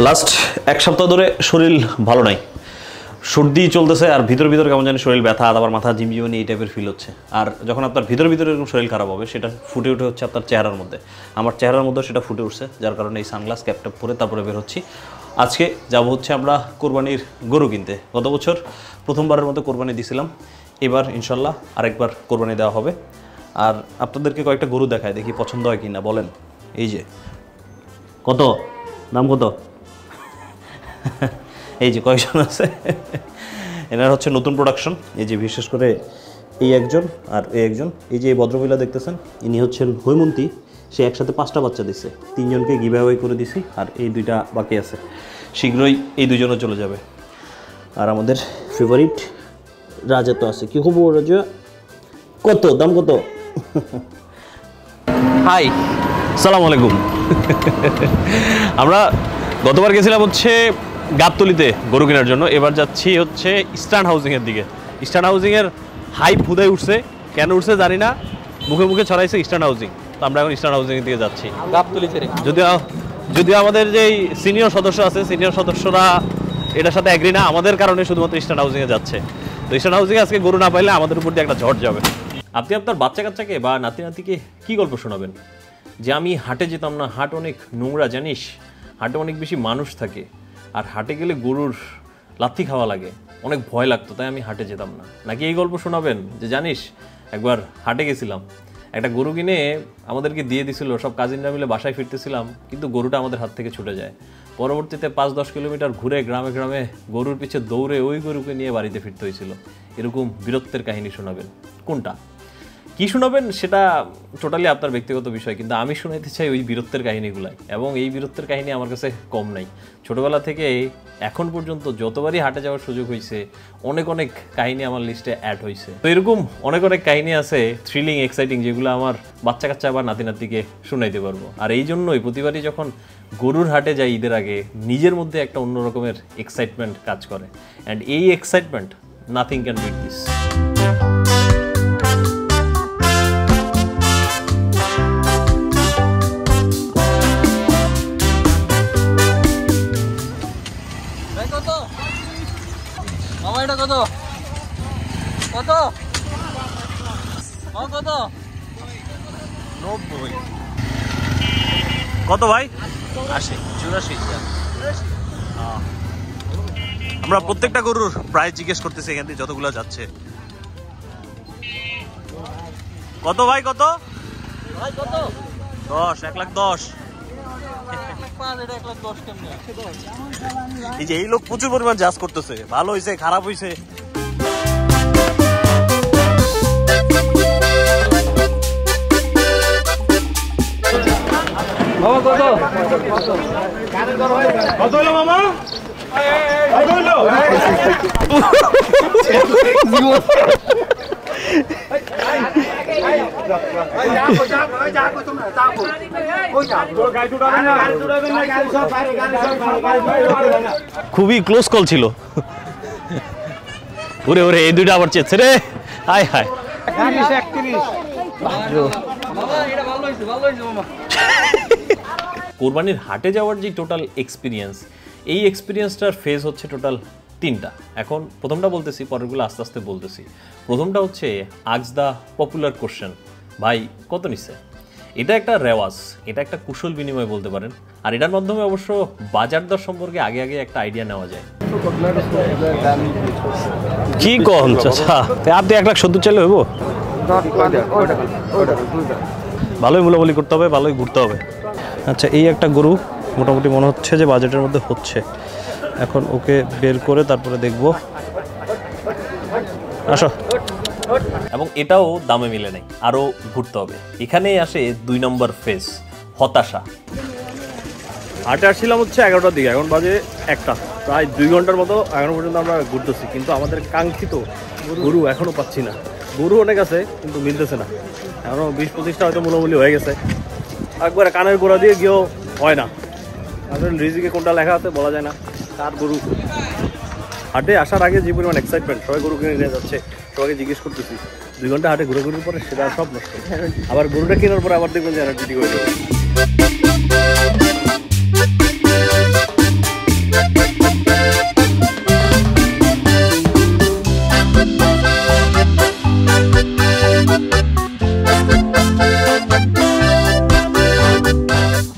Last এক সপ্তাহ ধরে শরীর ভালো নাই, সর্দি চলতেছে আর ভিতর ভিতর কেমন জানি শরীর ব্যথা, আবার মাথা ঝিমঝিমানি এই টাইপের ফিল হচ্ছে। আর যখন আপনার ভিতর ভিতরে এরকম শরীর খারাপ হবে সেটা ফুটে উঠে হচ্ছে আপনার চেহারার মধ্যে। আমার চেহারার মধ্যে সেটা ফুটে উঠছে, যার কারণে এই সানগ্লাস ক্যাপটা পরে তারপরে বের হচ্ছি। আজকে যাব হচ্ছে আমরা কোরবানির গরু কিনতে। গত বছর প্রথমবারের মতো কোরবানি দিয়েছিলাম, এবার ইনশাল্লাহ আরেকবার কোরবানি দেওয়া হবে। আর আপনাদেরকে কয়েকটা গরু দেখায়, দেখি পছন্দ হয় কি না বলেন। এই যে কত দাম, কত এই যে কয়েকজন আছে, এনার হচ্ছে নতুন প্রোডাকশন। এই যে বিশেষ করে এই একজন আর এই একজন, এই যে এই ভদ্রমহিলা দেখতেছেন, ইনি হচ্ছেন হৈমন্তী। সে একসাথে 5টা বাচ্চা দিচ্ছে, 3জনকে গিভঅ্যাওয়ে করে দিছি, আর এই 2টা বাকি আছে। শীঘ্রই এই 2জনও চলে যাবে। আর আমাদের ফেভারিট রাজা তো আছে। কি খবর রাজা? কত দাম, কত? হাই, আসসালামু আলাইকুম। আমরা গতবার গেছিলাম হচ্ছে গাবতলিতে গরু কেনার জন্য, এবার যাচ্ছি হচ্ছে ইস্টার্ন হাউজিংয়ের দিকে। ইস্টার্ন হাউজিংয়ের হাইপ হুদায় উঠছে, কেন উঠছে জানি না, মুখে মুখে ছড়াইছে ইস্টার্ন হাউজিং। তো আমরা এখন ইস্টার্ন হাউজিংয়ের দিকে যাচ্ছি গাবতলি ছেড়ে। যদিও আমাদের যে সিনিয়র সদস্য আছে, সিনিয়র সদস্যরা এটার সাথে অ্যাগ্রি না, আমাদের কারণে শুধুমাত্র ইস্টার্ন হাউজিংয়ে যাচ্ছে। তো ইস্টার্ন হাউজিংয়ে আজকে গরু না পাইলে আমাদের উপর দিয়ে একটা ঝড় যাবে। আপনি আপনার বাচ্চা কাচ্চাকে বা নাতি নাতিকে কী গল্প শোনাবেন? যে আমি হাটে যেতাম না, হাট অনেক নোংরা জানিস, হাটে অনেক বেশি মানুষ থাকে, আর হাটে গেলে গরুর লাথি খাওয়া লাগে, অনেক ভয় লাগতো, তাই আমি হাটে যেতাম না। নাকি এই গল্প শোনাবেন যে জানিস একবার হাটে গেছিলাম, একটা গরু কিনে আমাদেরকে দিয়ে দিছিল, সব কাজিনরা মিলে বাসায় ফিরতেছিলাম, কিন্তু গরুটা আমাদের হাত থেকে ছুটে যায়। পরবর্তীতে 5-10 কিলোমিটার ঘুরে গ্রামে গ্রামে গরুর পিছে দৌড়ে ওই গরুকে নিয়ে বাড়িতে ফিরতে হয়েছিল। এরকম বীরত্বের কাহিনী শোনাবেন, কোনটা কি শোনাবেন সেটা টোটালি আপনার ব্যক্তিগত বিষয়, কিন্তু আমি শুনাইতে চাই ওই বীরত্বের কাহিনীগুলাই। এবং এই বীরত্বের কাহিনী আমার কাছে কম নাই। ছোটোবেলা থেকে এখন পর্যন্ত যতবারই হাটে যাওয়ার সুযোগ হয়েছে, অনেক অনেক কাহিনী আমার লিস্টে অ্যাড হয়েছে। তো এরকম অনেক অনেক কাহিনী আছে থ্রিলিং, এক্সাইটিং, যেগুলো আমার বাচ্চা কাচ্চা বা নাতি নাতিকে শোনাইতে পারবো। আর এই জন্যই প্রতিবারই যখন গরুর হাটে যাই ঈদের আগে, নিজের মধ্যে একটা অন্য রকমের এক্সাইটমেন্ট কাজ করে। অ্যান্ড এই excitement nothing can bit this. কত কত? 90। কত ভাই? 80, 84। আমরা প্রত্যেকটা গরুর প্রাইস জিজ্ঞেস করতেছি এখান থেকে যতগুলো যাচ্ছে। কত ভাই, কত? ভাই কত? 10, 1,10,000। এই যে এই লোক প্রচুর পরিমাণ জাজ করতেছে, ভালো হয়েছে খারাপ হয়েছে। মামা কত? কত হলো মামা? কত হলো? খুবই ক্লোজ কল ছিল। ওরে ওরে, এই 2টা আবার চেয়েছে রে। হায় হায়, 31। কোরবানির হাটে যাওয়ার যে টোটাল এক্সপিরিয়েন্স, এই এক্সপিরিয়েন্সটার ফেজ হচ্ছে টোটাল 3টা। এখন প্রথমটা বলতেছি, পরেরগুলো আস্তে আস্তে বলতেছি। প্রথমটা হচ্ছে আজ দ্য পপুলার কোশ্চেন, ভাই কত নিচ্ছে? এটা একটা রেওয়াজ, এটা একটা কুশল বিনিময় বলতে পারেন। আর এটার মাধ্যমে অবশ্য বাজার দর সম্পর্কে আগে আগে একটা আইডিয়া নেওয়া যায়। কি কন চাচা, আপনি 1,70,000 চাইলে হইব? ভালোই মূলামূলি করতে হবে, ভালোই ঘুরতে হবে। আচ্ছা, এই একটা গরু মোটামুটি মনে হচ্ছে যে বাজেটের মধ্যে হচ্ছে। এখন ওকে বের করে তারপরে দেখবো। আসো। এবং এটাও দামে মিলে নাই, আরও ঘুরতে হবে। এখানেই আসে 2 নম্বর ফেজ, হতাশা। হাটে আসছিলাম হচ্ছে 11টার দিকে, এখন বাজে 1টা, প্রায় 2 ঘন্টার মতো এখনো পর্যন্ত আমরা ঘুরতেছি, কিন্তু আমাদের কাঙ্ক্ষিত গরু এখনও পাচ্ছি না। গরু অনেক আছে কিন্তু মিলতেছে না, এখনও 20-25টা হয়তো মূলামূলি হয়ে গেছে। একবারে কানের গোড়া দিয়ে গিয়েও হয় না। আসলে রিজিকে কোনটা লেখা আছে বলা যায় না, কার গরু। হাটে আসার আগে যে পরিমাণ এক্সাইটমেন্ট, সবাই গরু কিনে নিয়ে যাচ্ছে, সবাইকে জিজ্ঞেস করতেছি 2 ঘন্টা হাটে ঘুরে পরে সেটা সব নষ্ট। আবার গরুটা কেনার পরে আবার দেখবেন যে এনার্জেটিক হয়ে যাবে।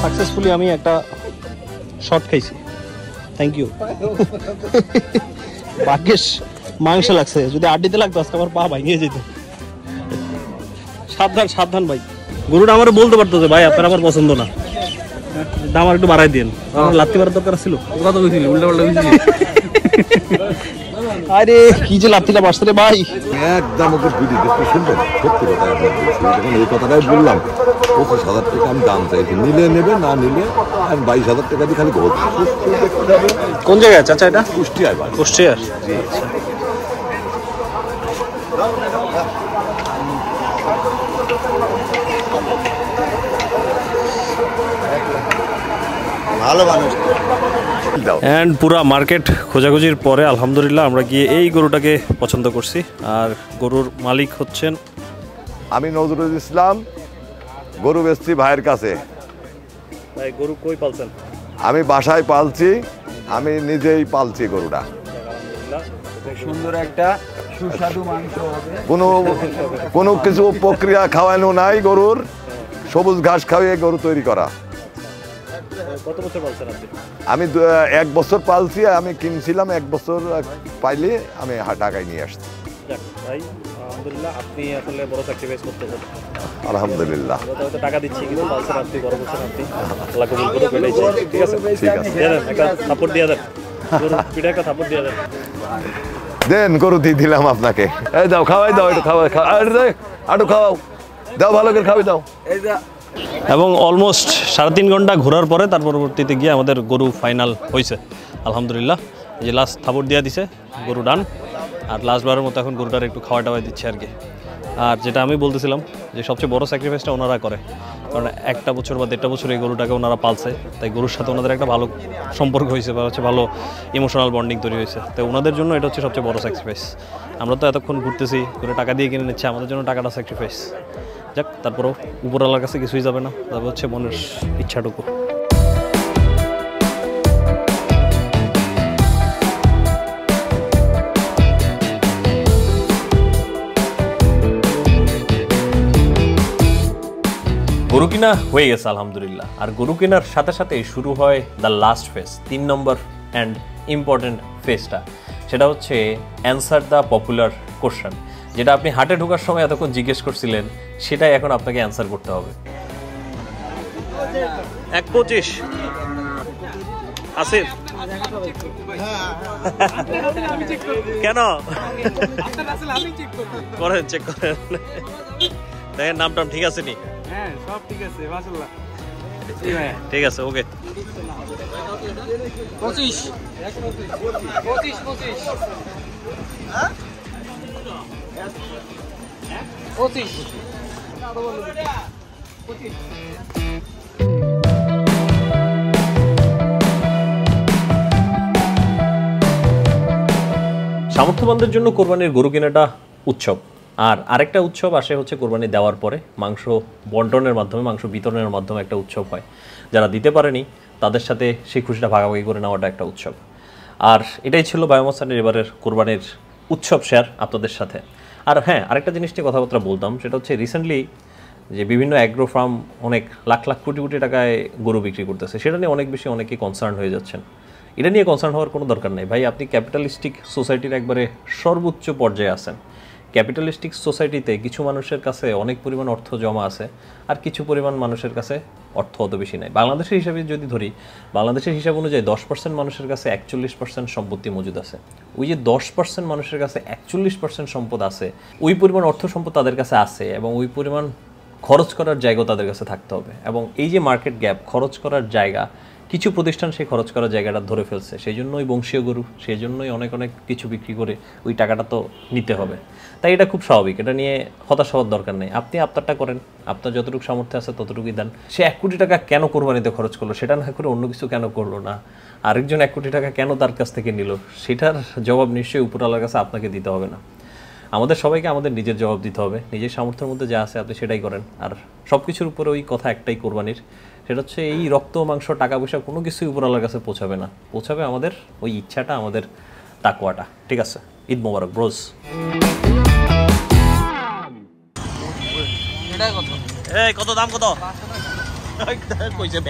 সাকসেসফুলি আমি একটা শট খাইছি, থ্যাংক ইউ। ভাগ্যেস মাংস লাগছে, যদি আড্ডিতে লাগতো আজকে আমার পা ভাঙিয়ে যেত। সাবধান সাবধান ভাই, গরুটা আমার বলতে পারতো যে ভাই আপনার আমার পছন্দ না, দাম আর একটু বাড়াই দিন। আমার লাত্তি মারার দরকার ছিল, ওরা তো বুঝলি উল্টা পাল্টা বুঝলি। আরে কি যে লাত্তিটা বাড়ছে রে ভাই, একদম ওকে বুঝি দেখতে শুনবেন, সত্যি কথা যখন এই কথাটাই বললাম 25,000 টাকা আমি দাম চাইছি, নিলে নেবে, না নিলে আমি 22,000 টাকা দিয়ে খালি ঘর। কোন জায়গায় চাচা এটা? কুষ্টিয়ায় ভাই। কুষ্টিয়ার? ভালো মানুষ। অ্যান্ড পুরা মার্কেট খোঁজাখুঁজির পরে আলহামদুলিল্লাহ আমরা গিয়ে এই গরুটাকে পছন্দ করছি। আর গরুর মালিক হচ্ছেন আমি নজরুল ইসলাম, গরু বেচছি ভাইয়ের কাছে। ভাই গরু কই পালছেন? আমি বাসায় পালছি, আমি নিজেই পালছি গরুটা। সুন্দর একটা সুস্বাদু মাংস হবে। কোনো কিছু প্রক্রিয়া খাওয়ানো নাই গরুর, সবুজ ঘাস খাওয়িয়ে গরু তৈরি করা। কত বছর পালছেন আপনি? আমি 1 বছর পালছি, আমি কিনছিলাম 1 বছর পাইলে আমি ঢাকায় নিয়ে আসছি। ভাই আলহামদুলিল্লাহ আপনি আসলে বড় স্যাক্রিফাইস করতেছেন। আলহামদুলিল্লাহ আমরা তো টাকা দিচ্ছি কিন্তু পালছেন আপনি, বড় বছর আপনি আল্লাহ কবুল করুক। ঠিক আছে ঠিক আছে, দিয়ে দেন একটা সাপোর্ট দিয়ে দেন, গরু পিঠে একটা সাপোর্ট দিয়ে দেন। দেন গরু দিয়ে দিলাম আপনাকে। এই দাও, খাওয়াই দাও, একটু খাওয়াই, আরো খাওয়াও, দাও ভালো করে খাওয়াই দাও। এবং অলমোস্ট 3.5 ঘন্টা ঘোরার পরে তার পরবর্তীতে গিয়ে আমাদের গরু ফাইনাল হয়েছে আলহামদুলিল্লাহ। এই যে লাস্ট থাপড় দিয়ে দিছে, গরু ডান। আর লাস্টবারের মতো এখন গরুটার একটু খাওয়া টাওয়াই দিচ্ছে আর কি। আর যেটা আমি বলতেছিলাম যে সবচেয়ে বড় স্যাক্রিফাইসটা ওনারা করে, কারণ 1 বছর বা 1.5 বছর এই গরুটাকে ওনারা পালছে, তাই গরুর সাথে ওনাদের একটা ভালো সম্পর্ক হয়েছে বা হচ্ছে ভালো ইমোশনাল বন্ডিং তৈরি হয়েছে। তাই ওনাদের জন্য এটা হচ্ছে সবচেয়ে বড় স্যাক্রিফাইস। আমরা তো এতক্ষণ ঘুরতেছি, করে টাকা দিয়ে কিনে নিচ্ছে, আমাদের জন্য টাকাটা স্যাক্রিফাইস। যাক, তারপরেও উপরওয়ালার কাছে কিছুই যাবে না, যাবে হচ্ছে মনের ইচ্ছাটুকু। গরু কিনা হয়ে গেছে আলহামদুলিল্লাহ। আর গরু কেনার সাথে সাথে শুরু হয় দ্য লাস্ট ফেজ, 3 নম্বর অ্যান্ড ইম্পর্টেন্ট ফেজটা। সেটা হচ্ছে অ্যান্সার দ্য পপুলার কোশ্চেন, যেটা আপনি হাটে ঢোকার সময় এতক্ষণ জিজ্ঞেস করছিলেন, সেটাই এখন আপনাকে অ্যান্সার করতে হবে। 1.25 আসিফ কেন করেন, চেক করেন, দেখেন নাম ঠিক আছে নি? হ্যাঁ সব ঠিক আছে মাশাআল্লাহ। ঠিক আছে, ওকে। 25 সামর্থ্যবানদের জন্য কোরবানির গরু কেনাটা উৎসব। আর আরেকটা উৎসব আসে হচ্ছে কোরবানি দেওয়ার পরে মাংস বন্টনের মাধ্যমে, মাংস বিতরণের মাধ্যমে একটা উৎসব হয়। যারা দিতে পারেনি তাদের সাথে সেই খুশিটা ভাগাভাগি করে নেওয়াটা একটা উৎসব। আর এটাই ছিল বায়োমাসানের এবারের কোরবানির উৎসব শেয়ার আপনাদের সাথে। আর হ্যাঁ, আরেকটা জিনিস নিয়ে কথাবার্তা বলতাম, সেটা হচ্ছে রিসেন্টলি যে বিভিন্ন অ্যাগ্রো ফার্ম অনেক লাখ লাখ কোটি কোটি টাকায় গরু বিক্রি করতেছে, সেটা নিয়ে অনেক বেশি অনেকেই কনসার্ন হয়ে যাচ্ছেন। এটা নিয়ে কনসার্ন হওয়ার কোনো দরকার নেই ভাই। আপনি ক্যাপিটালিস্টিক সোসাইটির একবারে সর্বোচ্চ পর্যায়ে আছেন। ক্যাপিটালিস্টিক সোসাইটিতে কিছু মানুষের কাছে অনেক পরিমাণ অর্থ জমা আছে, আর কিছু পরিমাণ মানুষের কাছে অর্থ অত বেশি নাই। বাংলাদেশের হিসাবে যদি ধরি, বাংলাদেশের হিসাব অনুযায়ী 10% মানুষের কাছে 41% সম্পত্তি মজুদ আছে। ওই যে 10% মানুষের কাছে 41% সম্পদ আছে, ওই পরিমাণ অর্থ সম্পদ তাদের কাছে আছে, এবং ওই পরিমাণ খরচ করার জায়গাও তাদের কাছে থাকতে হবে। এবং এই যে মার্কেট গ্যাপ, খরচ করার জায়গা, কিছু প্রতিষ্ঠান সেই খরচ করার জায়গাটা ধরে ফেলছে, সেই জন্যই বংশীয় গরু, সেই জন্যই অনেক অনেক কিছু বিক্রি করে ওই টাকাটা তো নিতে হবে। তাই এটা খুব স্বাভাবিক, এটা নিয়ে হতাশ হওয়ার দরকার নেই। আপনি আপনারটা করেন, আপনার যতটুকু সামর্থ্য আছে ততটুকুই দেন। সে 1 কোটি টাকা কেন কোরবানিতে খরচ করলো, সেটা না করে অন্য কিছু কেন করলো না? আরেকজন 1 কোটি টাকা কেন তার কাছ থেকে নিল, সেটার জবাব নিশ্চয়ই উপরওয়ালার কাছে আপনাকে দিতে হবে না। আমাদের সবাইকে আমাদের নিজের জবাব দিতে হবে, নিজের সামর্থ্যের মধ্যে যা আছে আপনি সেটাই করেন। আর সব কিছুর উপরে ওই কথা একটাই কোরবানির, সেটা হচ্ছে এই রক্ত মাংস টাকা পয়সা কোনো কিছুই উপরওয়ালার কাছে পৌঁছাবে না, পৌঁছাবে আমাদের ওই ইচ্ছাটা, আমাদের তাকওয়াটা। ঠিক আছে, ঈদ মোবারক ব্রোজ। কত দাম কত কইছে